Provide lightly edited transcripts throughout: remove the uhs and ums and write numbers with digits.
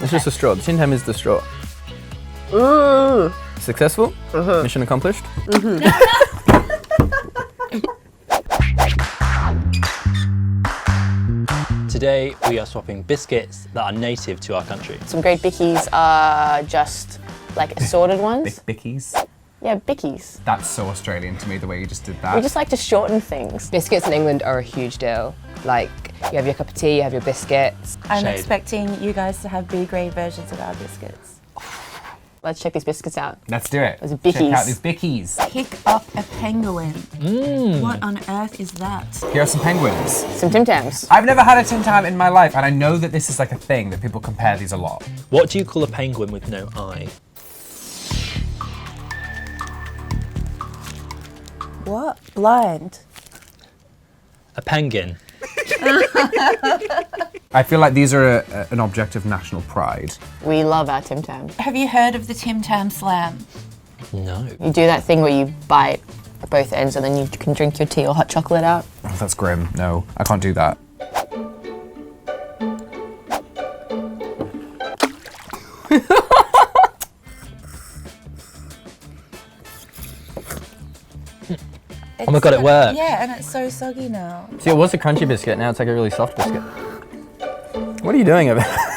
It's just a straw. The Tim Tam is the straw. Successful? Mission accomplished? Today we are swapping biscuits that are native to our country. Some great bickies are just like assorted ones. Bickies. Yeah, bickies. That's so Australian to me, the way you just did that. We just like to shorten things. Biscuits in England are a huge deal. Like, you have your cup of tea, you have your biscuits. I'm Shade. expecting you guys to have B-grade versions of our biscuits. Let's check these biscuits out. Let's do it. Those are Check bickies. out these bickies. Pick up a penguin. What on earth is that? Here are some penguins. Some Tim Tams. I've never had a Tim Tam in my life, and I know that this is like a thing, that people compare these a lot. What do you call a penguin with no eye? What? Blind. A penguin. I feel like these are an object of national pride. We love our Tim Tams. Have you heard of the Tim Tam Slam? No. You do that thing where you bite both ends and then you can drink your tea or hot chocolate out. Oh, that's grim. No, I can't do that. Oh my God, it worked. Yeah, and it's so soggy now. See, it was a crunchy biscuit, now it's like a really soft biscuit. What are you doing over there?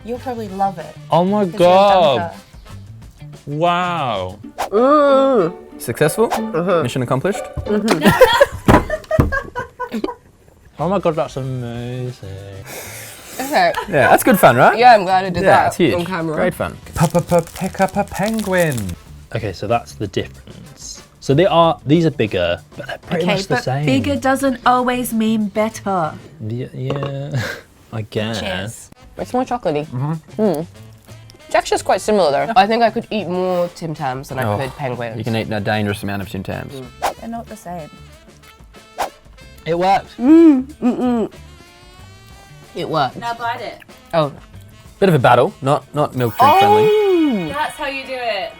You'll probably love it. Oh my 'cause you're a God. dunker. Wow. Successful? Mission accomplished? Oh my God, that's amazing. Okay. Yeah, that's good fun, right? Yeah, I'm glad I did Yeah, that it's huge. on camera. Great fun. Pick up a penguin. Okay, so that's the difference. So these are bigger, but they're pretty much the same. bigger doesn't always mean better. Yeah, I guess. Cheers. It's more chocolatey. Texture's quite similar though. I think I could eat more Tim Tams than I Oh, could penguins. You can eat a dangerous amount of Tim Tams. They're not the same. It worked. It worked. Now bite it. Oh. Bit of a battle, not milk drink friendly. That's how you do it.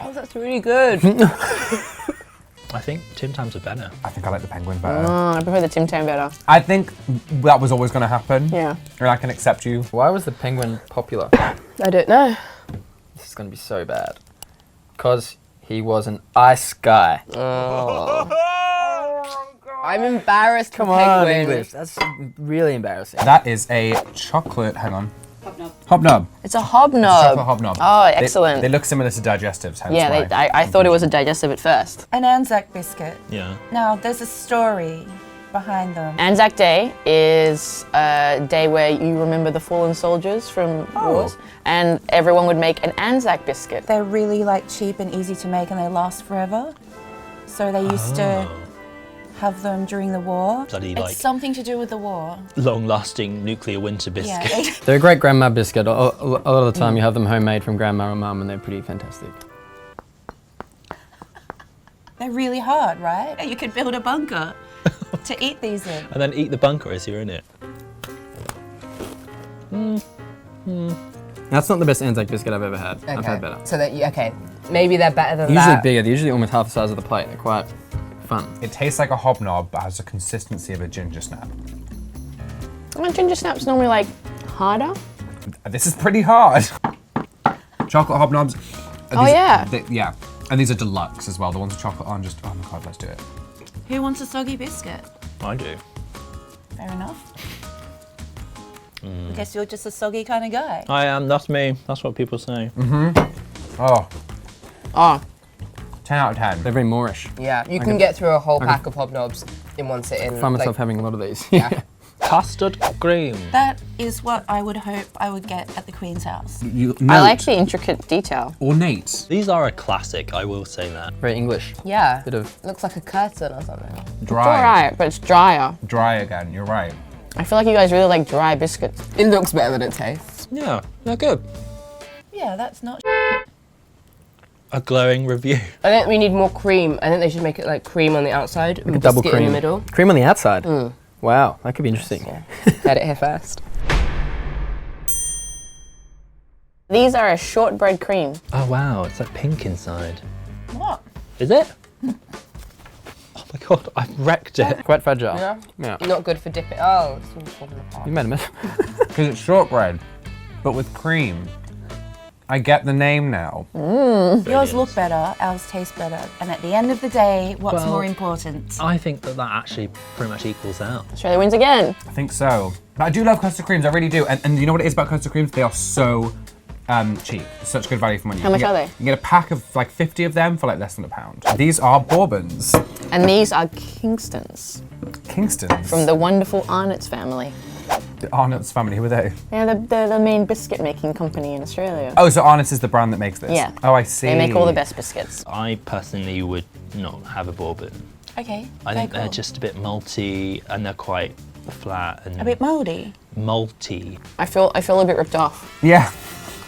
Oh, that's really good. I think Tim Tams are better. I think I like the penguin better. I prefer the Tim Tam better. I think that was always going to happen. Yeah. And I can accept you. Why was the penguin popular? I don't know. This is going to be so bad. Because he was an ice guy. I'm embarrassed Come for on, penguins. English. That's really embarrassing. That is a chocolate, hang on. Hobnob. Hobnob. It's a hobnob. Chocolate hobnob. Oh, They- excellent. They look similar to digestives, hence Yeah, why. I thought it was a digestive at first. An Anzac biscuit. Yeah. Now, there's a story behind them. Anzac Day is a day where you remember the fallen soldiers from wars, and everyone would make an Anzac biscuit. They're really like cheap and easy to make and they last forever. So they used to have them during the war. Bloody, It's like- something to do with the war. Long-lasting nuclear winter biscuit. Yeah. They're a great grandma biscuit. A lot of the time you have them homemade from grandma and mum and they're pretty fantastic. They're really hard, right? You could build a bunker to eat these in. And then eat the bunker as you're in it. That's not the best Anzac biscuit I've ever had. I've Okay. had better. So that, okay. Maybe they're better than Usually that. bigger. They're usually almost half the size of the plate. They're quite fun. It tastes like a hobnob, but has the consistency of a ginger snap. Aren't ginger snaps normally like harder? This is pretty hard. Chocolate hobnobs. Oh, yeah. Yeah. And these are deluxe as well. The ones with chocolate aren't just, oh my God, let's do it. Who wants a soggy biscuit? I do. Fair enough. I guess you're just a soggy kind of guy. I am, that's me. That's what people say. Oh, Oh, 10 out of 10. They're very Moorish. Yeah, you can get through a whole pack of hobnobs in one sitting. I find myself like, having a lot of these. yeah. Custard cream. That is what I would hope I would get at the Queen's house. I like the intricate detail. Ornate. These are a classic, I will say that. Very English. Yeah. Bit of Looks like a curtain or something. Dry. It's alright, but it's drier. Dry again, you're right. I feel like you guys really like dry biscuits. It looks better than it tastes. Yeah, they're good. Yeah, that's not. A glowing review. I think we need more cream. I think they should make it like cream on the outside and a double biscuit cream. in the middle. Cream on the outside. Wow, that could be interesting. Yeah. Heard it here first. These are a shortbread cream. Oh wow, it's like pink inside. What? Is it? god, I've wrecked it. Quite fragile. Yeah. Not good for dipping. Oh, it's all falling apart. You made a mess. Because it's shortbread, but with cream. I get the name now. Yours look better, ours taste better. And at the end of the day, what's Well, more important? I think that actually pretty much equals out. Australia wins again. I think so. But I do love custard creams, I really do. And you know what it is about custard creams? They are so cheap. Such good value for money. How much are they? You can get a pack of like 50 of them for like less than £1. These are Bourbons. And these are Kingstons Kingstons. from the wonderful Arnott's family. The Arnott's family, who are they? Yeah, they're the main biscuit making company in Australia. Oh, so Arnott's is the brand that makes this? Yeah. Oh, I see. They make all the best biscuits. I personally would not have a Bourbon. Okay. I think very they're cool. just a bit malty and they're quite flat and a bit mouldy. malty. I feel a bit ripped off. Yeah.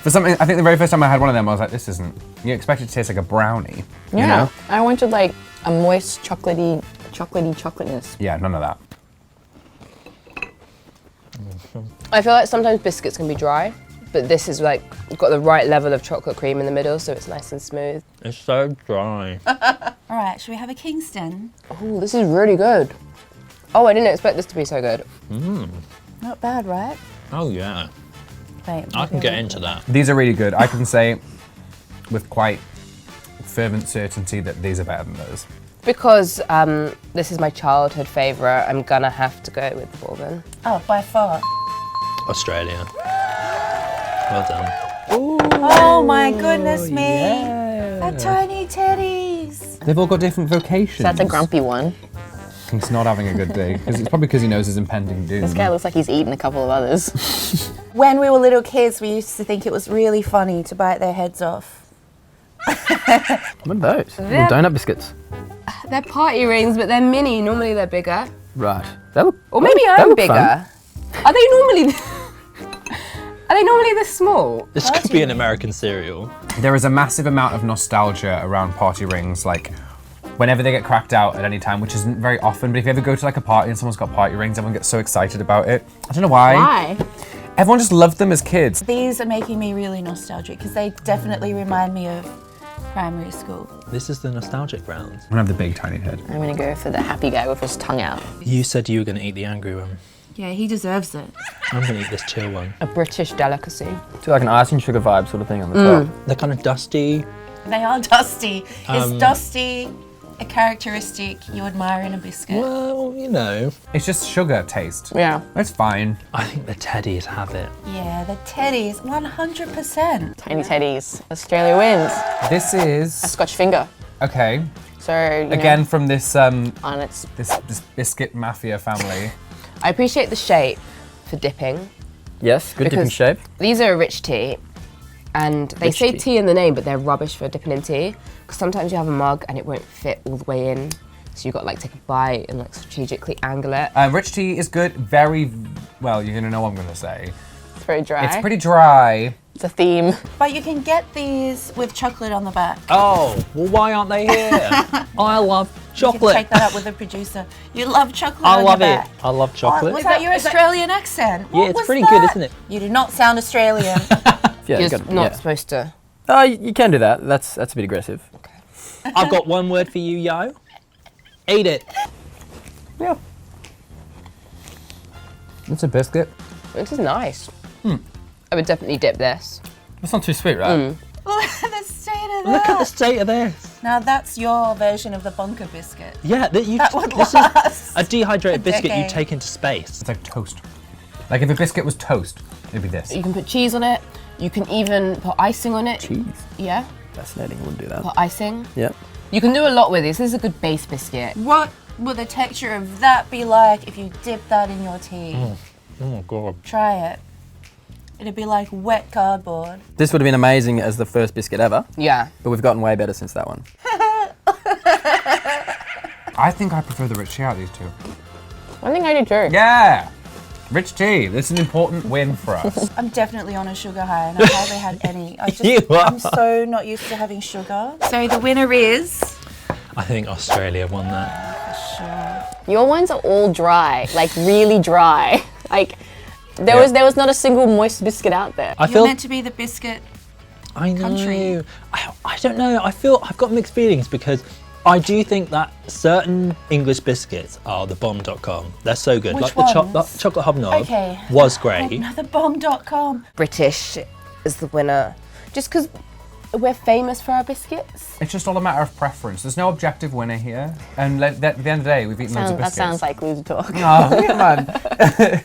For something, I think the very first time I had one of them, I was like, this isn't. You expect it to taste like a brownie. Yeah. You know? I wanted like a moist chocolateness. Yeah, none of that. I feel like sometimes biscuits can be dry, but this is like got the right level of chocolate cream in the middle, so it's nice and smooth. It's so dry. All right, should we have a Kingston? Oh, this is really good. Oh, I didn't expect this to be so good. Not bad, right? Oh yeah, Wait, I can get into that. These are really good. I can say with quite fervent certainty that these are better than those. Because this is my childhood favourite, I'm gonna have to go with the Bourbon. Oh, by far. Australia. Well done. Oh my goodness me. Yeah. They're tiny teddies. They've all got different vocations. That's a grumpy one. He's not having a good day. It's probably because he knows his impending doom. This guy looks like he's eaten a couple of others. When we were little kids, we used to think it was really funny to bite their heads off. What are those? Little donut biscuits. They're party rings, but they're mini. Normally they're bigger. Right. They look. Or maybe they I'm look bigger. fun. Are they normally? Are they normally this small? This could be an American cereal. There is a massive amount of nostalgia around party rings, like whenever they get cracked out at any time, which isn't very often, but if you ever go to like a party and someone's got party rings, everyone gets so excited about it. I don't know why. Why? Everyone just loved them as kids. These are making me really nostalgic because they definitely remind me of primary school. This is the nostalgic round. I'm gonna have the big tiny head. I'm gonna go for the happy guy with his tongue out. You said you were going to eat the angry one. Yeah, he deserves it. I'm going to eat this chill one. A British delicacy. Do like an icing sugar vibe sort of thing on the top. They're kind of dusty. They are dusty. Is dusty a characteristic you admire in a biscuit? Well, you know. It's just sugar taste. Yeah. It's fine. I think the teddies have it. Yeah, the teddies, 100%. Tiny teddies. Australia wins. This A is Scotch finger. okay. So you Again know, from this on its. this biscuit mafia family. I appreciate the shape for dipping. Yes, good dipping Because- shape. These are a rich tea, and they Rich say tea. tea in the name, but they're rubbish for dipping in tea. Because sometimes you have a mug and it won't fit all the way in, so you've got to like take a bite and like strategically angle it. Rich tea is good. Very well. You're gonna know what I'm gonna say. It's very dry. It's pretty dry. It's a theme. But you can get these with chocolate on the back. Oh, well, why aren't they here? I love You can chocolate. take that up with the producer. You love chocolate I on love your it. back. I love Oh, chocolate. was that your Australian accent? Yeah, What it's was pretty that? good, isn't it? You do not sound Australian. Yeah, You're got- not yeah. supposed to. Oh, you can do that. That's a bit aggressive. I've got one word for you, yo. Eat it. Yeah. It's a biscuit. This is nice. I would definitely dip this. It's not too sweet, right? Look at the state of Look at the that. state of this. Now that's your version of the bunker biscuit. Yeah, That would this last is a dehydrated a biscuit you decade. take into space. It's like toast. Like if a biscuit was toast, it'd be this. You can put cheese on it. You can even put icing on it. Cheese. Yeah, Fascinating. I wouldn't do that. put icing. Yeah. You can do a lot with this. This is a good base biscuit. What would the texture of that be like if you dip that in your tea? Oh my god. Try it. It'd be like wet cardboard. This would have been amazing as the first biscuit ever, Yeah. but we've gotten way better since that one. I think I prefer the rich tea out of these two. I think I do too. Yeah! Rich tea. This is an important win for us. I'm definitely on a sugar high and I've hardly had any. You are. I'm so not used to having sugar. So the winner is... I think Australia won that. Sure. Your ones are all dry, like really dry. Like there was not a single moist biscuit out there. I You're feel. meant to be the biscuit. I know. country. I don't know. I feel I've got mixed feelings because I do think that certain English biscuits are the bomb.com. They're so good. Which like the ones? chocolate hobnob Okay. was great. Another British is the winner. Just because we're famous for our biscuits. It's just all a matter of preference. There's no objective winner here. And at the end of the day, we've eaten loads of That biscuits. sounds like loser talk. Oh, come on.